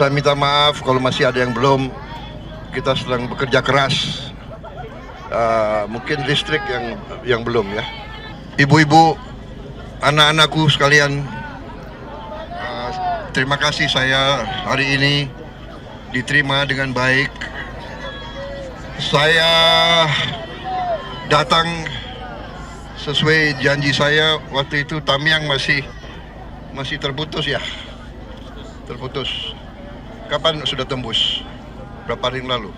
Saya minta maaf kalau masih ada yang belum. Kita sedang bekerja keras. Mungkin listrik yang belum ya. Ibu-ibu, anak-anakku sekalian, terima kasih saya hari ini diterima dengan baik. Saya datang sesuai janji saya waktu itu. Tamiang masih terputus ya. Terputus. Kapan sudah tembus? Berapa hari yang lalu?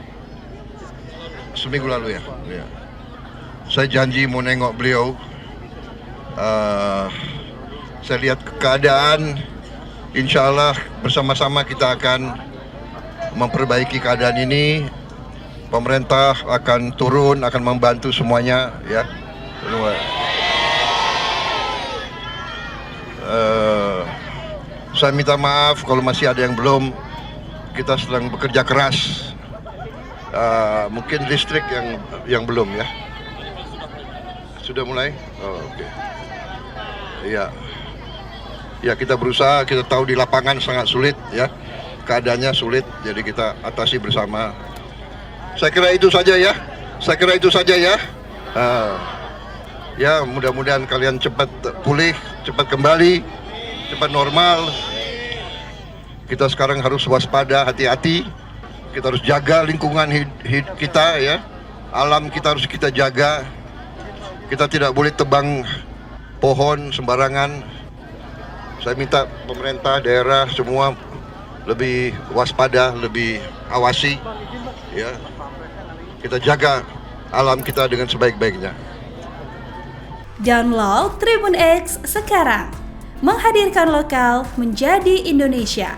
Seminggu lalu ya. Ya. Saya janji mau nengok beliau. Saya lihat keadaan, insya Allah bersama-sama kita akan memperbaiki keadaan ini. Pemerintah akan turun, akan membantu semuanya ya. Saya minta maaf kalau masih ada yang belum. Kita sedang bekerja keras. Mungkin listrik yang belum ya. Sudah mulai? Oh, oke. Iya. Ya, kita berusaha. Kita tahu di lapangan sangat sulit ya. Keadaannya sulit, jadi kita atasi bersama. Saya kira itu saja ya. Ya, mudah-mudahan kalian cepat pulih, cepat kembali, cepat normal. Kita sekarang harus waspada, hati-hati. Kita harus jaga lingkungan kita ya. Alam kita harus kita jaga. Kita tidak boleh tebang pohon sembarangan. Saya minta pemerintah daerah semua lebih waspada, lebih awasi ya. Kita jaga alam kita dengan sebaik-baiknya. Download Tribun X sekarang, menghadirkan lokal menjadi Indonesia.